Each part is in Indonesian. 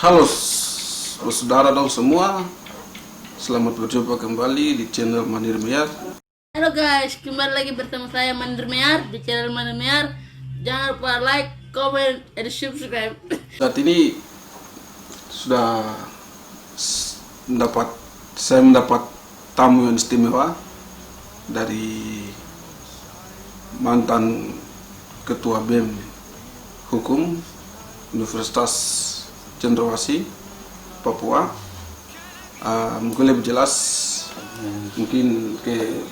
Halo saudara dong semua, selamat berjumpa kembali di channel Mandir Mear. Halo guys, kembali lagi bersama saya Mandir Mear di channel Mandir Mear. Jangan lupa like, comment, dan subscribe. Saat ini saya mendapat tamu yang istimewa dari mantan Ketua BEM Hukum Universitas Cendrawasih, Papua. Mungkin lebih jelas, mungkin ke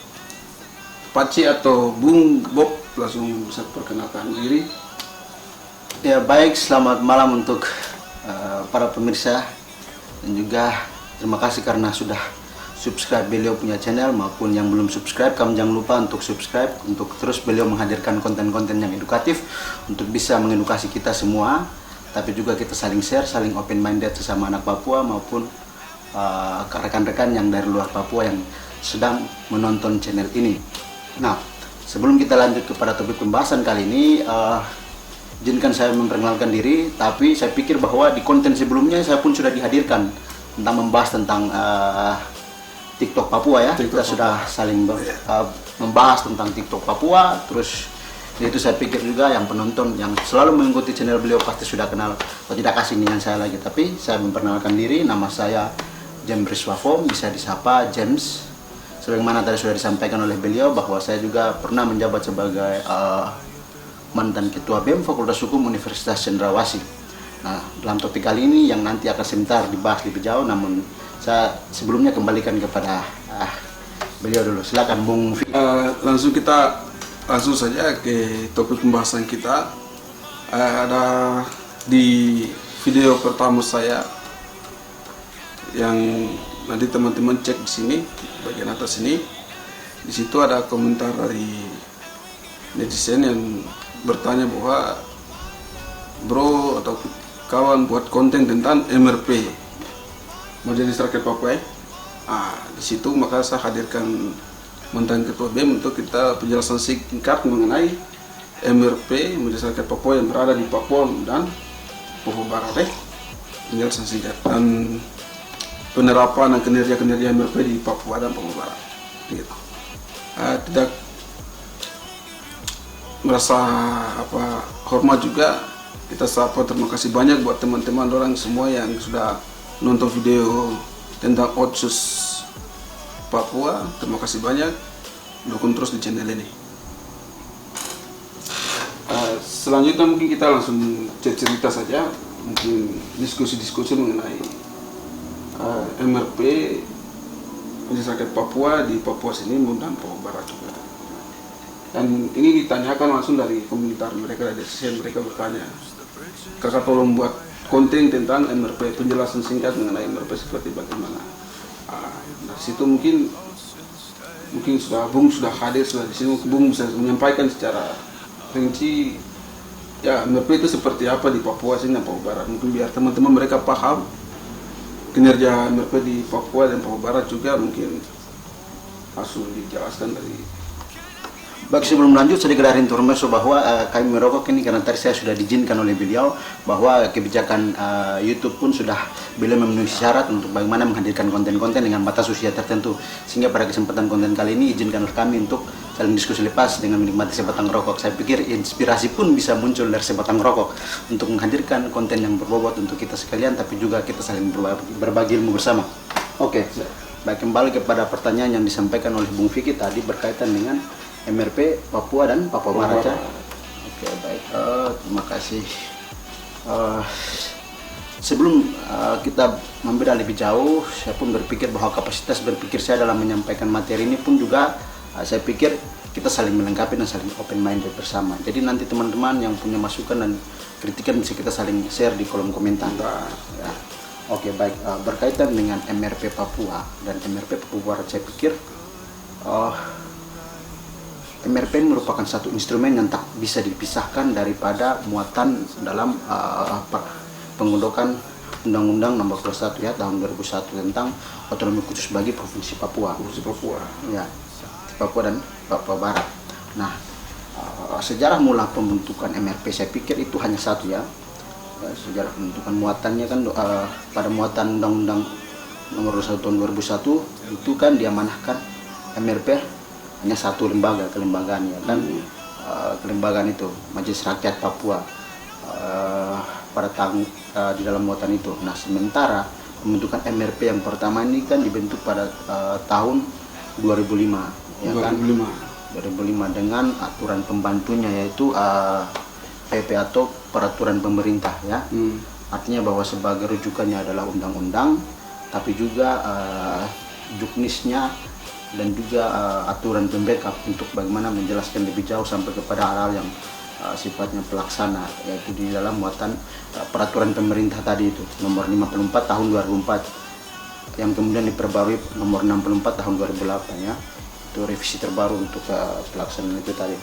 Paci atau Bung Bob langsung bisa perkenalkan diri. Ya baik, selamat malam untuk para pemirsa, dan juga terima kasih karena sudah subscribe beliau punya channel, maupun yang belum subscribe, kamu jangan lupa untuk subscribe untuk terus beliau menghadirkan konten-konten yang edukatif untuk bisa mengedukasi kita semua, tapi juga kita saling share, saling open minded sesama anak Papua maupun rekan-rekan yang dari luar Papua yang sedang menonton channel ini. Nah, sebelum kita lanjut kepada topik pembahasan kali ini, izinkan saya memperkenalkan diri, tapi saya pikir bahwa di konten sebelumnya saya pun sudah dihadirkan tentang membahas tentang TikTok Papua ya. Kita sudah saling membahas tentang TikTok Papua, terus itu saya pikir juga yang penonton yang selalu mengikuti channel beliau pasti sudah kenal atau tidak asing dengan saya lagi. Tapi saya memperkenalkan diri, nama saya James Riswafom, bisa disapa James. Sebagaimana tadi sudah disampaikan oleh beliau bahwa saya juga pernah menjabat sebagai mantan Ketua BEM Fakultas Hukum Universitas Cendrawasih. Nah, dalam topik kali ini yang nanti akan sebentar dibahas lebih jauh, namun saya sebelumnya kembalikan kepada beliau dulu. Silakan Bung Fi. Langsung saja ke topik pembahasan kita. Ada di video pertama saya yang nanti teman-teman cek di sini bagian atas ini. Di situ ada komentar dari netizen yang bertanya bahwa bro atau kawan buat konten tentang MRP, Majelis Rakyat Papua. Di situ maka saya hadirkan mantan Ketua BEM untuk kita penjelasan singkat mengenai MRP, Majelis Rakyat Papua yang berada di Papua dan Papua Barat. Penjelasan singkat dan penerapan dan kinerja-kinerja MRP di Papua dan Papua Barat. Gitu. Tidak merasa hormat juga, kita sapa terima kasih banyak buat teman-teman orang semua yang sudah nonton video tentang Otsus Papua. Terima kasih banyak, dukung terus di channel ini. Selanjutnya mungkin kita langsung cerita saja, mungkin diskusi-diskusi mengenai MRP Majelis Rakyat Papua di Papua sini dan Papua Barat juga. Dan ini ditanyakan langsung dari komentar mereka, dari sesi mereka bertanya, kakak tolong buat konten tentang MRP, penjelasan singkat mengenai MRP seperti bagaimana. Dari situ mungkin Bung sudah hadir sudah di sini, Bung bisa menyampaikan secara rinci ya MRP itu seperti apa di Papua sini dan Papua Barat, mungkin biar teman-teman mereka paham kinerja MRP di Papua dan Papua Barat juga, mungkin langsung dijelaskan dari. Baik, sebelum lanjut sedikit dari intermezzo bahwa kami merokok ini karena tadi saya sudah diizinkan oleh beliau bahwa kebijakan YouTube pun sudah beliau memenuhi syarat untuk bagaimana menghadirkan konten-konten dengan batas usia tertentu, sehingga pada kesempatan konten kali ini izinkanlah kami untuk saling diskusi lepas dengan menikmati sebatang rokok. Saya pikir inspirasi pun bisa muncul dari sebatang rokok untuk menghadirkan konten yang berbobot untuk kita sekalian, tapi juga kita saling berbagi ilmu bersama. Oke. Baik, kembali kepada pertanyaan yang disampaikan oleh Bung Vicky tadi berkaitan dengan MRP Papua dan Papua Barat. Oke, baik. Terima kasih. Sebelum kita membeda lebih jauh, saya pun berpikir bahwa kapasitas berpikir saya dalam menyampaikan materi ini pun juga saya pikir kita saling melengkapi dan saling open minded bersama. Jadi nanti teman-teman yang punya masukan dan kritikan bisa kita saling share di kolom komentar. Ya. Oke, baik. Berkaitan dengan MRP Papua dan MRP Papua Barat, saya pikir MRP merupakan satu instrumen yang tak bisa dipisahkan daripada muatan dalam penggodokan Undang-Undang Nomor 21 ya tahun 2001 tentang otonomi khusus bagi Provinsi Papua. Ya, Papua dan Papua Barat. Nah, sejarah mula pembentukan MRP saya pikir itu hanya satu ya, sejarah pembentukan muatannya kan pada muatan Undang-Undang Nomor 21 Tahun 2001 itu kan diamanahkan MRP hanya satu lembaga kelembagaan ya kan, kelembagaan itu Majelis Rakyat Papua pada tahun di dalam muatan itu. Nah sementara pembentukan MRP yang pertama ini kan dibentuk pada tahun 2005 ya kan, 2005 dengan aturan pembantunya yaitu PP atau peraturan pemerintah ya. Artinya bahwa sebagai rujukannya adalah undang-undang, tapi juga juknisnya dan juga aturan pembackup untuk bagaimana menjelaskan lebih jauh sampai kepada hal-hal yang sifatnya pelaksana, yaitu di dalam muatan peraturan pemerintah tadi itu nomor 54 tahun 2004 yang kemudian diperbarui nomor 64 tahun 2008 ya. Itu revisi terbaru untuk pelaksanaan itu tadi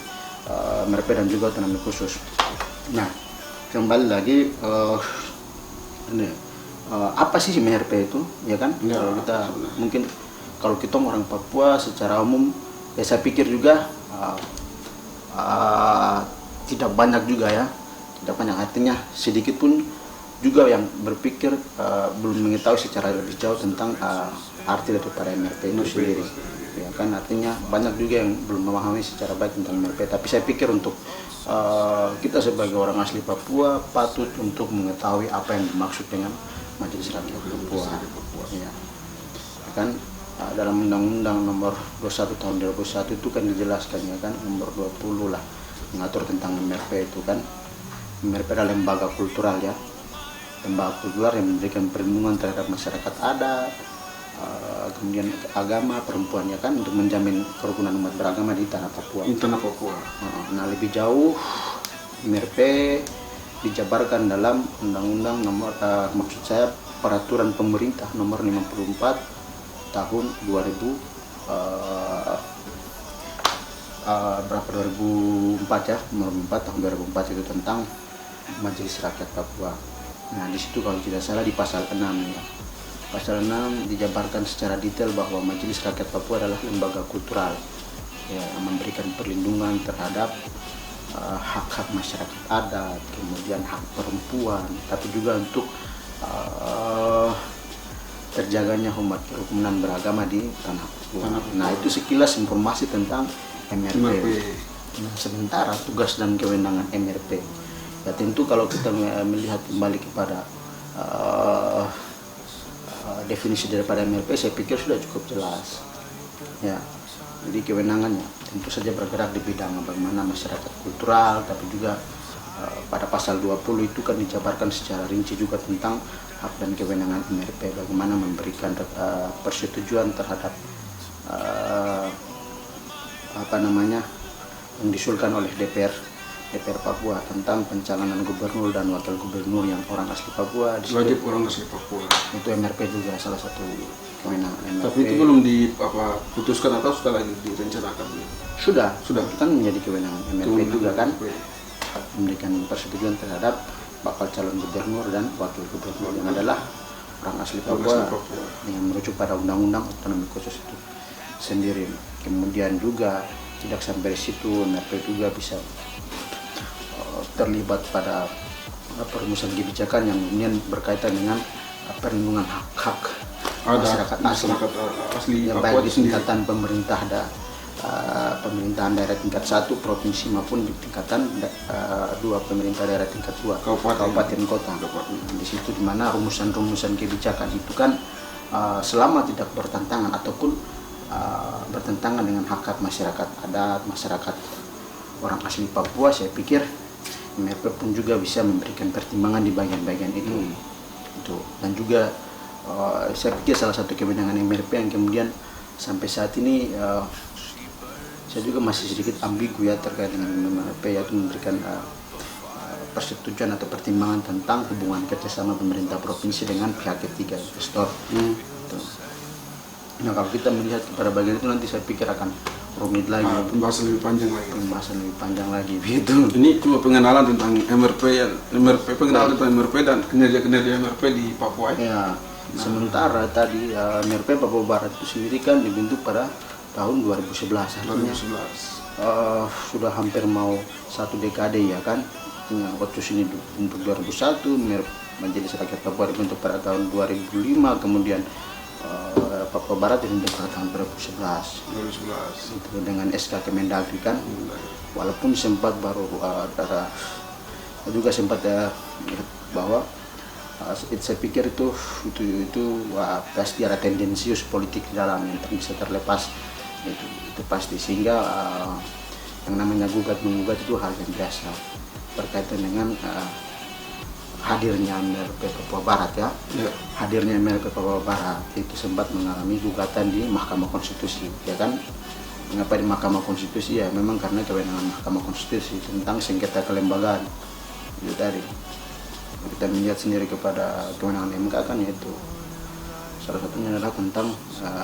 MRP dan juga otonomi khusus. Nah kembali lagi apa sih MRP itu ya kan ya, kalau kita mungkin kalau kita orang Papua secara umum ya saya pikir juga tidak banyak juga ya, tidak banyak, artinya sedikit pun juga yang berpikir belum mengetahui secara lebih jauh tentang arti daripada MRP itu sendiri ya kan. Artinya banyak juga yang belum memahami secara baik tentang MRP, tapi saya pikir untuk kita sebagai orang asli Papua patut untuk mengetahui apa yang dimaksud dengan Majelis Rakyat Papua ya kan. Dalam Undang-Undang Nomor 21 Tahun 2001 itu kan dijelaskan ya kan, nomor 20 lah, mengatur tentang MRP itu kan. MRP adalah lembaga kultural ya, lembaga kultural yang memberikan perlindungan terhadap masyarakat adat, kemudian agama, perempuan ya kan, untuk menjamin kerukunan umat beragama di tanah Papua. Nah lebih jauh MRP dijabarkan dalam Undang-Undang nomor maksud saya peraturan pemerintah nomor 54 tahun 2004 ya, nomor 4 tahun 2004 itu tentang Majelis Rakyat Papua. Nah di situ kalau tidak salah di pasal 6 ya, pasal 6 dijabarkan secara detail bahwa Majelis Rakyat Papua adalah lembaga kultural ya, yang memberikan perlindungan terhadap hak-hak masyarakat adat, kemudian hak perempuan, tapi juga untuk terjaganya umat kerukunan beragama di tanah Papua. Nah itu sekilas informasi tentang MRP. Nah, sementara tugas dan kewenangan MRP ya tentu kalau kita melihat kembali kepada definisi daripada MRP, saya pikir sudah cukup jelas ya. Jadi kewenangannya tentu saja bergerak di bidang bagaimana masyarakat kultural, tapi juga pada pasal 20 itu kan dijabarkan secara rinci juga tentang hak dan kewenangan MRP, bagaimana memberikan persetujuan terhadap yang diusulkan oleh DPR Papua tentang pencalonan gubernur dan wakil gubernur yang orang asli Papua. Wajib orang asli Papua. Itu MRP juga salah satu kewenangan MRP. Tapi itu belum diputuskan atau sudah lagi direncanakan? Sudah kan menjadi kewenangan MRP juga kan, memberikan persetujuan terhadap bakal calon gubernur dan wakil gubernur yang adalah orang asli Papua yang merujuk pada undang-undang otonomi khusus itu sendiri. Kemudian juga tidak sampai di situ, MRP juga bisa terlibat pada perumusan kebijakan yang kemudian berkaitan dengan perlindungan hak-hak masyarakat asli yang baik di tingkatan pemerintahan daerah tingkat 1 provinsi maupun di tingkatan 2 pemerintah daerah tingkat 2 kabupaten kota. Di situ di mana rumusan-rumusan kebijakan itu kan selama tidak bertentangan ataupun bertentangan dengan hak-hak masyarakat adat, masyarakat orang asli Papua, saya pikir MRP pun juga bisa memberikan pertimbangan di bagian-bagian itu. Dan juga saya pikir salah satu kewenangan MRP yang kemudian sampai saat ini saya juga masih sedikit ambigu ya terkait dengan MRP, yaitu memberikan persetujuan atau pertimbangan tentang hubungan kerjasama pemerintah provinsi dengan pihak ketiga, investor. Nah kalau kita melihat kepada bagian itu nanti saya pikir akan rumit lagi, pembahasan lebih panjang lagi begitu. Ini cuma pengenalan tentang MRP ya, pengenalan tentang MRP dan kinerja MRP di Papua ya. Sementara tadi MRP Papua Barat itu sendiri kan dibentuk pada tahun 2011, artinya sudah hampir mau 1 dekade ya kan. artinya Otsus ini untuk 2001, Majelis Rakyat Papua dibentuk pada tahun 2005, kemudian Papua Barat dibentuk pada tahun 2011 itu dengan SK Kemendagri kan. Walaupun sempat baru juga sempat bahwa saya pikir itu pasti ada tendensius politik di dalam yang bisa terlepas itu pasti, sehingga yang namanya gugat menggugat itu hal yang biasa berkaitan dengan hadirnya MRP Papua Barat ya. Hadirnya MRP Papua Barat itu sempat mengalami gugatan di Mahkamah Konstitusi ya kan. Mengapa di Mahkamah Konstitusi? Ya memang karena kewenangan Mahkamah Konstitusi tentang sengketa kelembagaan itu tadi. Kita melihat sendiri kepada kewenangan MK kan, yaitu salah satunya adalah tentang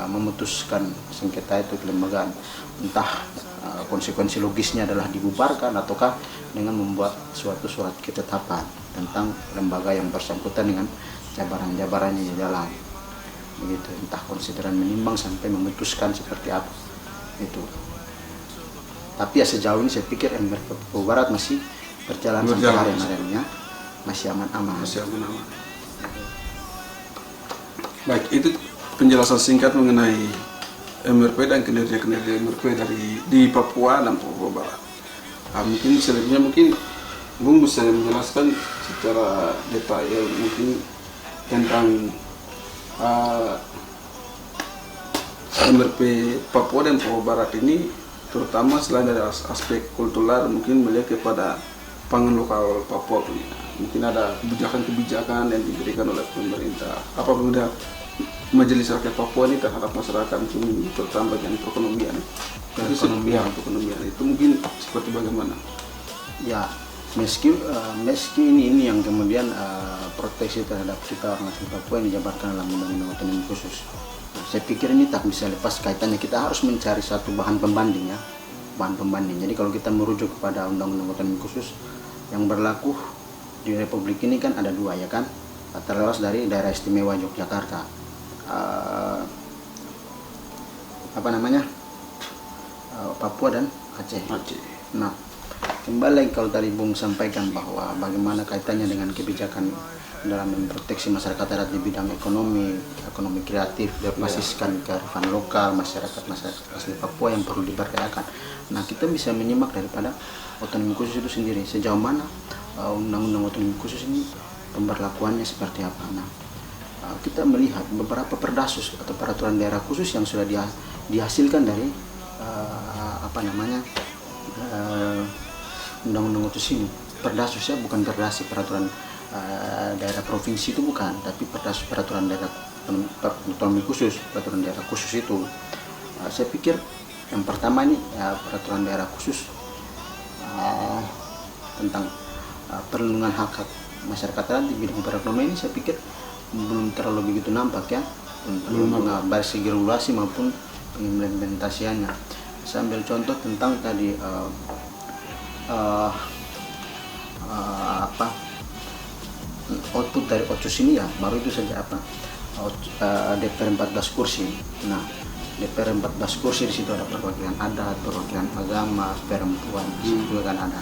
memutuskan sengketa itu kelembagaan, entah konsekuensi logisnya adalah dibubarkan ataukah dengan membuat suatu surat ketetapan tentang lembaga yang bersangkutan dengan jabaran-jabarannya di dalam begitu, entah konsideran menimbang sampai memutuskan seperti apa itu. Tapi ya sejauh ini saya pikir MRP Papua Barat masih berjalan sampai hari-harinya, masih aman-aman. Baik, itu penjelasan singkat mengenai MRP dan kinerja-kinerja MRP di Papua dan Papua Barat. Mungkin selebihnya Bung bisa menjelaskan secara detail mungkin tentang MRP Papua dan Papua Barat ini, terutama selain dari aspek kultural, mungkin melihat kepada pangan lokal Papua punya. Mungkin ada kebijakan-kebijakan yang diberikan oleh pemerintah. Apa pemerintah Majelis Rakyat Papua ini terhadap masyarakat, mungkin terutama bagian perekonomian. Perekonomian itu mungkin seperti bagaimana? Ya, meski ini yang kemudian proteksi terhadap kita orang asli Papua yang dijabarkan dalam Undang-Undang Otonomi Khusus. Saya pikir ini tak bisa lepas kaitannya. Kita harus mencari satu bahan pembanding ya, bahan pembanding. Jadi kalau kita merujuk kepada Undang-Undang Otonomi Khusus yang berlaku di Republik ini kan ada dua ya kan, terlepas dari Daerah Istimewa Yogyakarta, Papua dan Aceh. Nah, kembali kalau tadi Bung sampaikan bahwa bagaimana kaitannya dengan kebijakan dalam memproteksi masyarakat adat di bidang ekonomi kreatif, berbasiskan kearifan lokal masyarakat asli Papua yang perlu diberdayakan. Nah, kita bisa menyimak daripada otonomi khusus itu sendiri, sejauh mana undang-undang otonomi khusus ini pemberlakuannya seperti apa. Nah, kita melihat beberapa perdasus atau peraturan daerah khusus yang sudah dihasilkan dari undang-undang khusus ini. Perdasus ya, bukan perdasi peraturan daerah provinsi itu bukan, tapi peraturan daerah otonomi khusus, peraturan daerah khusus itu. Saya pikir yang pertama ini peraturan daerah khusus tentang perlindungan hak masyarakat adat di bidang perekonomian ini, saya pikir belum terlalu begitu nampak ya, baik segi regulasi maupun pengimplementasiannya. Saya ambil contoh tentang tadi output dari Otsus ini ya, baru itu saja DPR 14 kursi. Nah, DPR 14 kursi di situ ada perwakilan adat, perwakilan agama, perempuan, di situ kan ada.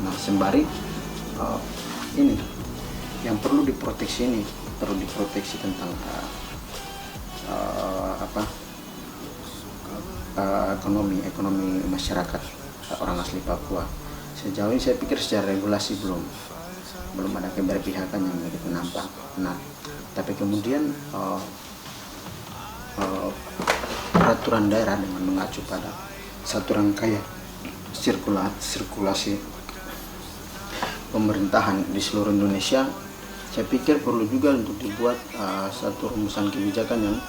Nah, sembari ini yang perlu diproteksi tentang ekonomi masyarakat orang asli Papua. Sejauh ini saya pikir secara regulasi belum ada keberpihakan yang begitu nampak. Nah, tapi kemudian peraturan daerah dengan mengacu pada satu rangkaian sirkulasi pemerintahan di seluruh Indonesia, saya pikir perlu juga untuk dibuat satu rumusan kebijakan yang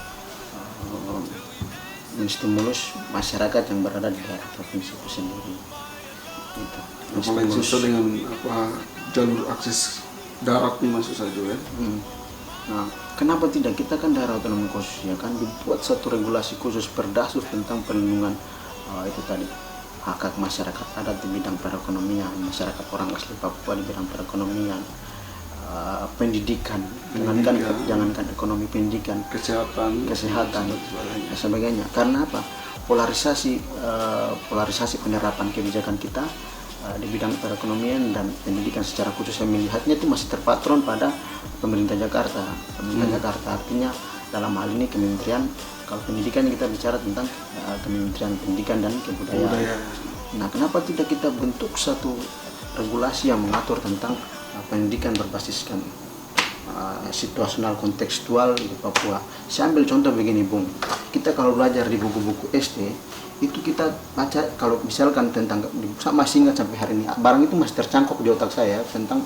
menstimulus masyarakat yang berada di daerah provinsi itu sendiri. Gitu. Apalagi susah dengan jalur akses darat ini masuk saja ya. Nah, kenapa tidak, kita kan daerah otonomi khusus ya kan, dibuat satu regulasi khusus perdasus tentang perlindungan itu tadi hak masyarakat adat di bidang perekonomian, masyarakat orang asli Papua di bidang perekonomian, pendidikan, jangankan ekonomi, pendidikan, kesehatan dan sebagainya. Karena apa? Polarisasi penerapan kebijakan kita di bidang perekonomian dan pendidikan secara khusus, saya melihatnya itu masih terpatron pada pemerintah Jakarta. Jakarta artinya dalam hal ini kementerian, kalau pendidikan kita bicara tentang Kementerian Pendidikan dan Kebudayaan. Nah, kenapa tidak kita bentuk satu regulasi yang mengatur tentang pendidikan berbasiskan situasional kontekstual di Papua. Saya ambil contoh begini, Bung. Kita kalau belajar di buku-buku SD itu kita baca, kalau misalkan tentang, masih ingat sampai hari ini, barang itu masih tercangkok di otak saya tentang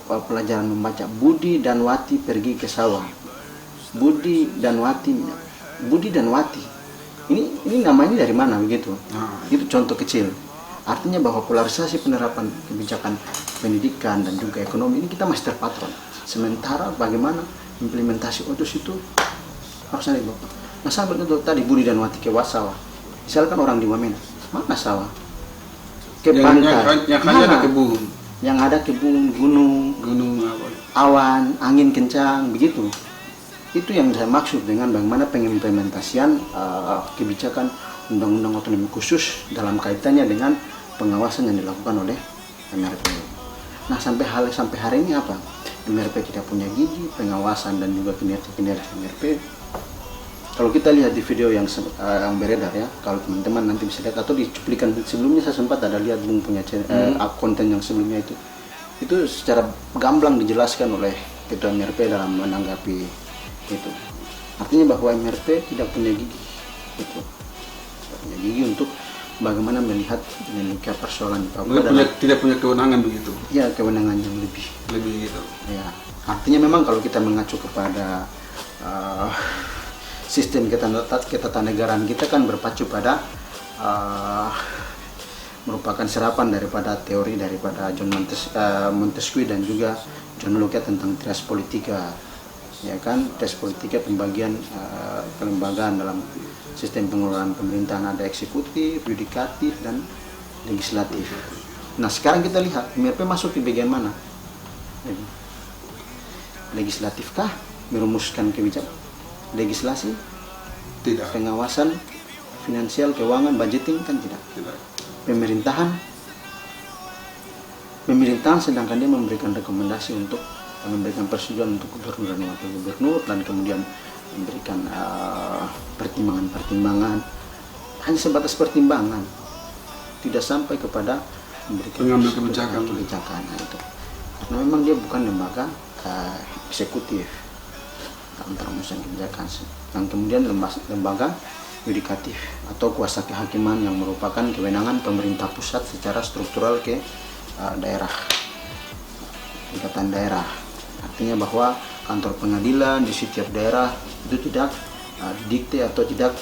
pelajaran membaca. Budi dan Wati pergi ke sawah. Budi dan Wati. Ini namanya dari mana begitu? Itu contoh kecil. Artinya bahwa polarisasi penerapan kebijakan pendidikan dan juga ekonomi ini kita masih terpatron. Sementara bagaimana implementasi OJOS itu harus ada, Bapak. Nah, sampai itu tadi Budi dan Wati ke sawah. Misalkan orang di Wamena, mana sawah? Ke pantai. Yang hanya ada kebun. Yang ada kebun, gunung apa? Awan, angin kencang, begitu. Itu yang saya maksud dengan bagaimana pengimplementasian kebijakan Undang-Undang Otonomi Khusus dalam kaitannya dengan pengawasan yang dilakukan oleh MRP. Nah, sampai hari ini apa? MRP tidak punya gigi, pengawasan dan juga kinerja MRP. Kalau kita lihat di video yang beredar ya, kalau teman-teman nanti bisa lihat atau di cuplikan sebelumnya, saya sempat ada lihat Bung punya konten yang sebelumnya itu secara gamblang dijelaskan oleh Ketua MRP dalam menanggapi itu. Artinya bahwa MRP tidak punya gigi, itu punya gigi untuk bagaimana melihat dinamika persoalan di Papua. Tidak punya kewenangan begitu. Ya, kewenangan yang lebih gitu. Ya, artinya memang kalau kita mengacu kepada sistem ketatanegaraan kita kan berpacu pada merupakan serapan daripada teori daripada John Montesquieu dan juga John Locke tentang trias politika, ya kan, trias politika pembagian kelembagaan dalam sistem pengelolaan pemerintahan, ada eksekutif, yudikatif dan legislatif. Nah, sekarang kita lihat MRP masuk di bagian mana? Legislatifkah? Merumuskan kebijakan? Legislasi? Tidak. Pengawasan finansial, keuangan, budgeting kan tidak. Pemerintahan sedangkan dia memberikan rekomendasi untuk memberikan persetujuan untuk gubernur dan wakil gubernur, dan kemudian memberikan pertimbangan-pertimbangan, hanya sebatas pertimbangan, tidak sampai kepada memberikan kebijakan. Nah, itu karena memang dia bukan lembaga eksekutif dalam perumusan kebijakan, dan kemudian lembaga yudikatif atau kuasa kehakiman yang merupakan kewenangan pemerintah pusat secara struktural ke daerah, tingkatan daerah. Artinya bahwa kantor pengadilan di setiap daerah itu tidak didikte atau tidak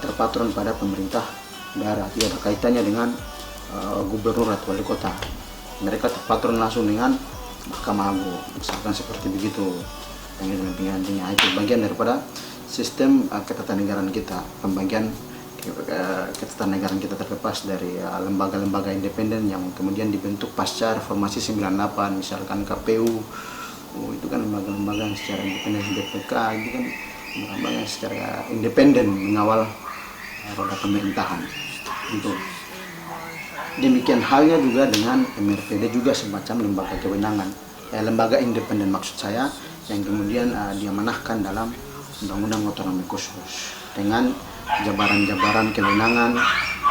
terpatron pada pemerintah daerah, tidak ada kaitannya dengan gubernur atau wali kota. Mereka terpatron langsung dengan Mahkamah Agung, misalkan seperti begitu. Pengadilan itu bagian daripada sistem ketatanegaraan kita, pembagian ketatanegaraan kita terlepas dari lembaga-lembaga independen yang kemudian dibentuk pasca reformasi 98, misalkan KPU. Itu kan lembaga-lembaga yang secara independen, BPK itu kan lembaga yang secara independen mengawal roda pemerintahan. Itu demikian halnya juga dengan MRPD, juga semacam lembaga kewenangan, lembaga independen maksud saya, yang kemudian diamanahkan dalam Undang-Undang Otonomi Khusus dengan jabaran-jabaran kewenangan,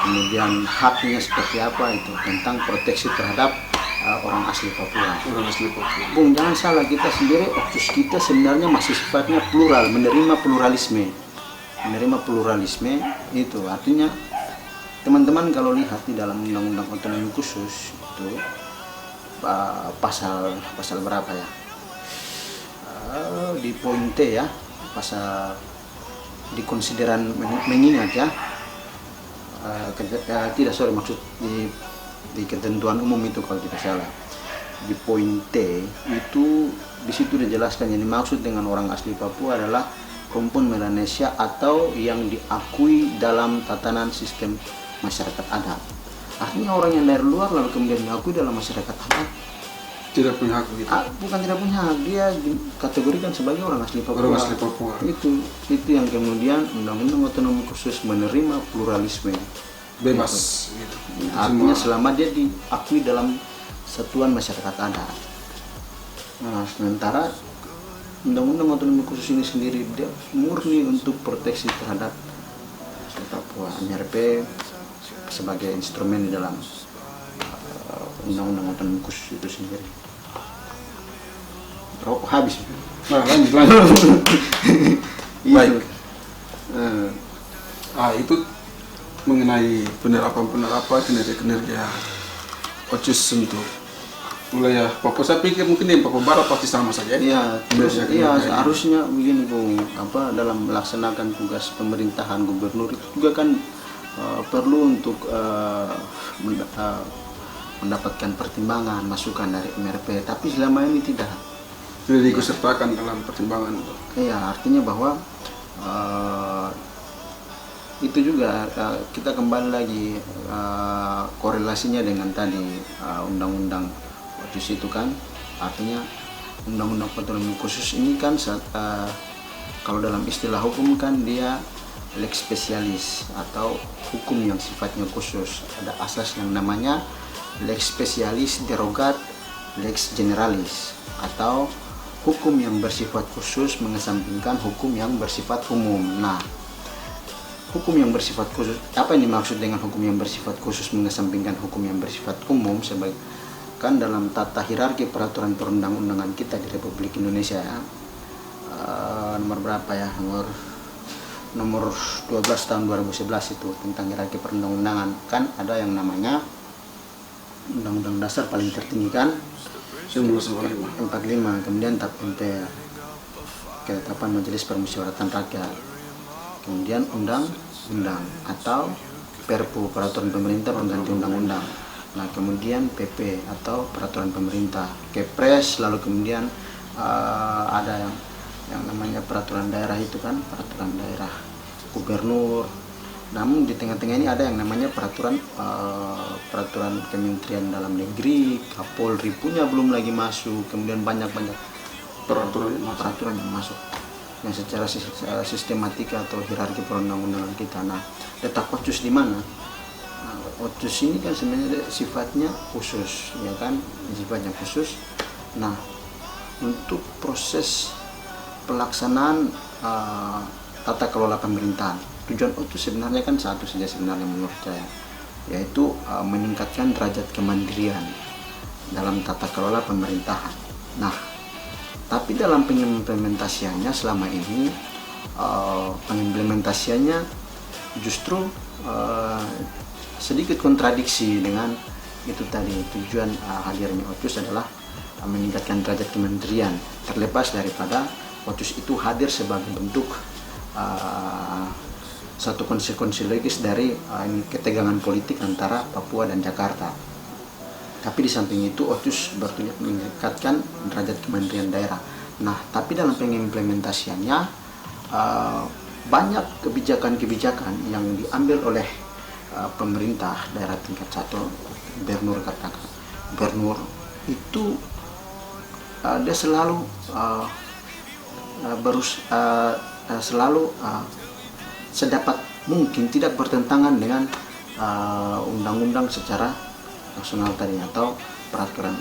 kemudian haknya seperti apa, itu tentang proteksi terhadap orang asli Papua. Bung, jangan salah, kita sendiri, OKJOS kita sebenarnya masih sifatnya plural, menerima pluralisme. Itu artinya teman-teman kalau lihat di dalam Undang-Undang Otonomi Khusus itu pasal berapa ya? Di poin T ya, pasal di konsideran mengingat ya, maksud di ketentuan umum itu kalau tidak salah, di poin T itu di situ dijelaskan yang dimaksud dengan orang asli Papua adalah rumpun Melanesia atau yang diakui dalam tatanan sistem masyarakat adat. Artinya orang yang dari luar lalu kemudian diakui dalam masyarakat adat tidak punya hak gitu. Bukan tidak punya hak, dia dikategorikan sebagai orang asli Papua. Orang asli Papua. Itu yang kemudian Undang-Undang Otonomi Khusus menerima pluralisme. bebas gitu. Artinya Semua. selama dia diakui dalam satuan masyarakat adat. Nah, sementara undang-undang otonomi khusus ini sendiri dia murni untuk proteksi terhadap Papua. MRP sebagai instrumen di dalam undang-undang otonomi khusus itu sendiri. Rokok habis. Nah, lanjut. Baik. Itu mengenai penerapan kinerja OCUS untuk wilayah Papua. Saya pikir mungkin di Papua Barat pasti sama saja. Iya, Kinerja seharusnya begini Bung, dalam melaksanakan tugas pemerintahan gubernur itu juga kan perlu untuk mendapatkan pertimbangan, masukan dari MRP, tapi selama ini tidak diikutsertakan dalam pertimbangan itu. Iya, artinya bahwa itu juga kita kembali lagi korelasinya dengan tadi undang-undang OCUS itu kan, artinya undang-undang otonomi khusus ini kan kalau dalam istilah hukum kan dia lex specialis atau hukum yang sifatnya khusus. Ada asas yang namanya lex specialis derogat lex generalis, atau hukum yang bersifat khusus mengesampingkan hukum yang bersifat umum. Nah, hukum yang bersifat khusus, apa yang dimaksud dengan hukum yang bersifat khusus mengesampingkan hukum yang bersifat umum? Kan dalam tata hierarki peraturan perundang-undangan kita di Republik Indonesia ya, nomor berapa ya, nomor 12 tahun 2011 itu tentang hierarki perundang-undangan, kan ada yang namanya Undang-Undang Dasar paling tertinggi kan 1945. 45, kemudian TAP MPR, Ketetapan Majelis Permusyawaratan Rakyat, kemudian undang-undang atau Perpu, peraturan pemerintah pengganti undang-undang. Nah, kemudian PP atau peraturan pemerintah, Kepres, lalu kemudian ada yang namanya peraturan daerah itu kan, peraturan daerah gubernur. Namun di tengah-tengah ini ada yang namanya peraturan Kementerian Dalam Negeri, Kapolri punya belum lagi masuk, kemudian banyak peraturan yang masuk yang secara sistematika atau hierarki perundang-undangan kita. Nah, letak OCUS di mana? OCUS ini kan sebenarnya sifatnya khusus, ya kan, sifatnya khusus. Nah, untuk proses pelaksanaan tata kelola pemerintahan, tujuan OCUS sebenarnya kan satu saja sebenarnya menurut saya, yaitu meningkatkan derajat kemandirian dalam tata kelola pemerintahan. Nah, tapi dalam pengimplementasiannya selama ini pengimplementasiannya justru sedikit kontradiksi dengan itu tadi. Tujuan hadirnya OCUS adalah meningkatkan derajat kementerian, terlepas daripada OCUS itu hadir sebagai bentuk satu konsekuensi logis dari ketegangan politik antara Papua dan Jakarta. Tapi di samping itu OCUS bertujuan meningkatkan derajat kementerian daerah. Nah, tapi dalam pengimplementasiannya banyak kebijakan-kebijakan yang diambil oleh pemerintah daerah tingkat 1, gubernur katakan, gubernur itu dia selalu sedapat mungkin tidak bertentangan dengan undang-undang secara nasional tadi, atau peraturan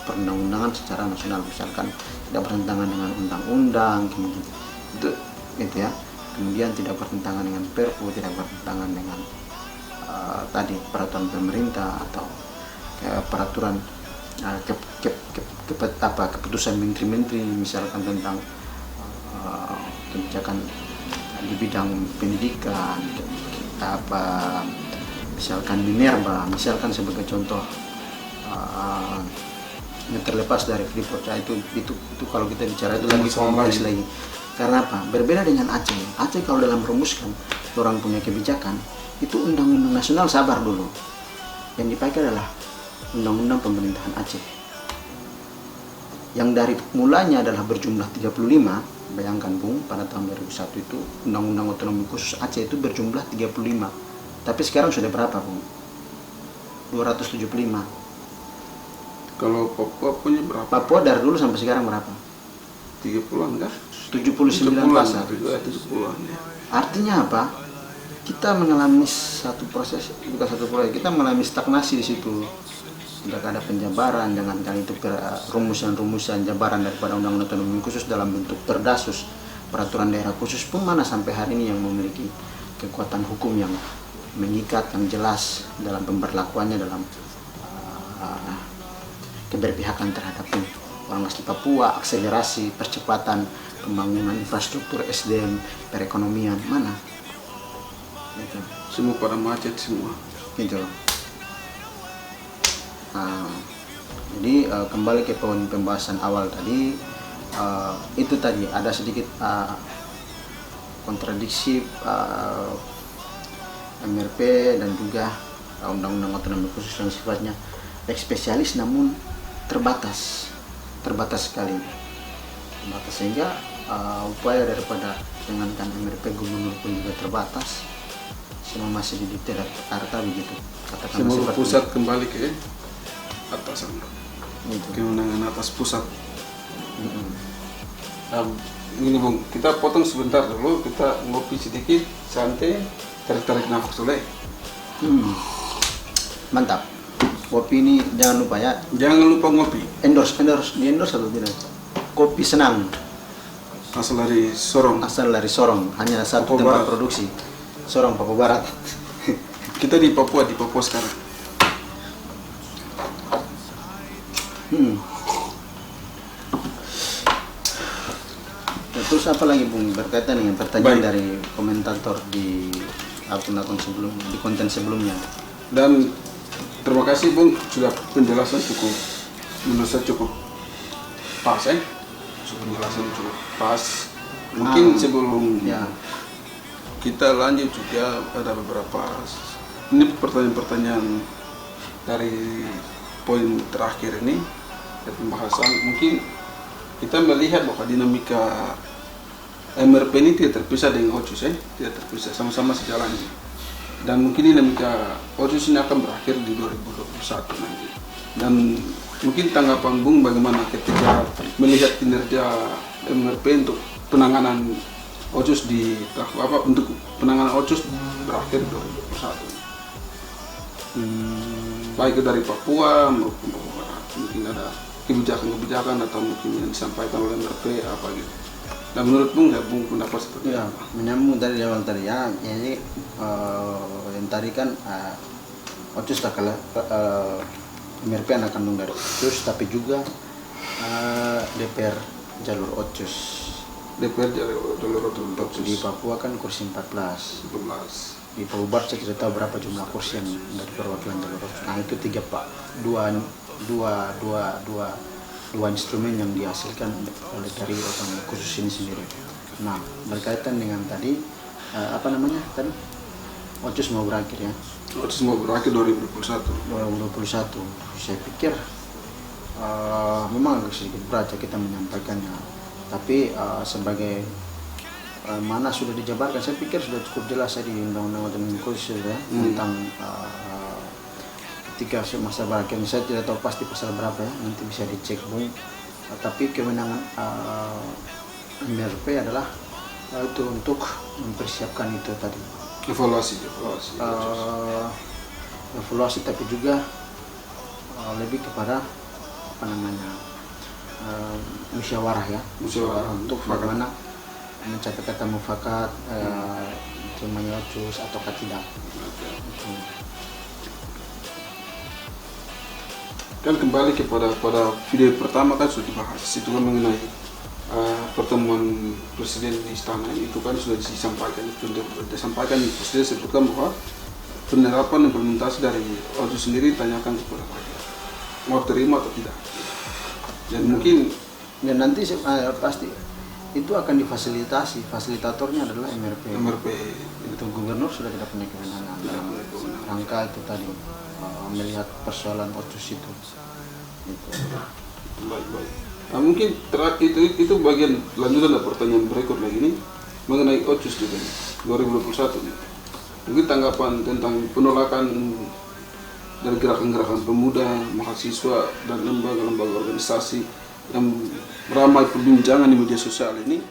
perundang-undangan secara nasional, misalkan tidak bertentangan dengan undang-undang itu ya, kemudian tidak bertentangan dengan Perpu, tidak bertentangan dengan tadi peraturan pemerintah atau peraturan keputusan menteri-menteri, misalkan tentang kebijakan di bidang pendidikan, misalkan Minerba, misalkan sebagai contoh, yang terlepas dari Freeport. Itu kalau kita bicara itu lagi kompleks lagi. Karena apa? Berbeda dengan Aceh. Aceh kalau dalam merumuskan orang punya kebijakan, itu undang-undang nasional, sabar dulu. Yang dipakai adalah undang-undang pemerintahan Aceh. Yang dari mulanya adalah berjumlah 35, bayangkan Bung, pada tahun 2001 itu undang-undang otonomi khusus Aceh itu berjumlah 35. Tapi sekarang sudah berapa, Bung? 275. Kalau Papua punya berapa? Papua dari dulu sampai sekarang berapa? 30-an kan? 79 pasal. 70-an ya. Artinya apa? kita mengalami satu proses, bukan satu proses, kita mengalami stagnasi di situ. Tidak ada penjabaran, jangan itu rumusan-rumusan jabaran daripada undang-undang otonomi khusus dalam bentuk perdasus, peraturan daerah khusus pun mana sampai hari ini yang memiliki kekuatan hukum yang mengikat, yang jelas dalam pemberlakuannya, dalam keberpihakan terhadap orang asli Papua, akselerasi, percepatan pembangunan infrastruktur SDM, perekonomian, mana? Gitu. Semua pada macet semua. Gitu. Jadi kembali ke poin pembahasan awal tadi, itu tadi ada sedikit kontradiksi MRP dan juga undang-undang otonomi khusus yang sifatnya lex spesialis namun terbatas sekali, terbatas sehingga upaya daripada mengenkan MRP gubernur pun juga terbatas, semua masih di detail Jakarta begitu. Katakan Semua pusat kembali ke atasan, kewenangan atas pusat. Nah, ini Bung, kita potong sebentar dulu, kita ngopi sedikit, santai, tarik nafas dulu. Mantap. Kopi ini jangan lupa ya. Jangan lupa ngopi. Endorse atau tidak? Kopi Senang. Asal dari Sorong. Asal dari Sorong, hanya satu Papua tempat Barat. produksi. Sorong, Papua Barat. Kita di Papua sekarang. Terus apa lagi Bung berkaitan dengan pertanyaan Baik. dari komentator di akun-akun sebelum, di konten sebelumnya. Dan terima kasih Bung, sudah penjelasan menurut saya cukup pas penjelasan cukup pas. Mungkin sebelum Ya, kita lanjut juga ada beberapa ini pertanyaan-pertanyaan dari poin terakhir ini dari pembahasan. Mungkin kita melihat bahwa dinamika MRP ini tidak terpisah dengan OCUS, tidak terpisah, sama-sama sejalan. Dan mungkin dinamika OCUS ini akan berakhir di 2021 nanti. Dan mungkin tanggapan Bung bagaimana ketika melihat kinerja MRP untuk penanganan OCUS untuk penanganan OCUS berakhir 2021. Baik dari Papua maupun Papua Barat, mungkin ada kebijakan-kebijakan atau mungkin yang disampaikan oleh MRP apa gitu. Dan menurut Bung, Bung pendapat seperti ya, apa? menyambung dari awal tadi ya. Jadi yang tadi kan OCUS tak kalah, MRP anak kandung dari OCUS, tapi juga DPR jalur OCUS. DPR jalur OCUS Di Papua kan kursi 14. 12. Di Papua Barat saya tidak tahu berapa jumlah kursi yang dari perwakilan jalur OCUS. Nah itu dua instrumen yang dihasilkan oleh dari otonomi khusus ini sendiri. Nah berkaitan dengan tadi tadi OCUS mau berakhir ya, OCUS mau berakhir 2021. Saya pikir memang agak sedikit berat ya kita menyampaikannya, tapi sebagai mana sudah dijabarkan, saya pikir sudah cukup jelas ya di undang-undang otonomi khusus ya, tentang ketika masa berakhir. Saya tidak tahu pasti pasal berapa ya, nanti bisa dicek Bung. Tapi kewenangan MRP adalah itu untuk mempersiapkan itu tadi, evaluasi, tapi juga lebih kepada musyawarah ya, untuk bagaimana mencapai kata mufakat, terimanya OCUS ataukah tidak. Kan kembali kepada video pertama kan sudah dibahas, itu kan mengenai pertemuan presiden di istana itu kan sudah disampaikan presiden sebutkan bahwa penerapan implementasi dari OCUS sendiri ditanyakan kepada rakyat mau terima atau tidak, dan mungkin nanti pasti itu akan difasilitasi, fasilitatornya adalah MRP. Itu gubernur sudah tidak punya kewenangan dalam rangka itu tadi, melihat persoalan OCUS itu. Baik. Nah, mungkin itu bagian lanjutan dari pertanyaan berikut lagi ini mengenai OCUS juga 2021. Mungkin tanggapan tentang penolakan dari gerakan-gerakan pemuda, mahasiswa dan lembaga-lembaga organisasi yang ramai perbincangan di media sosial ini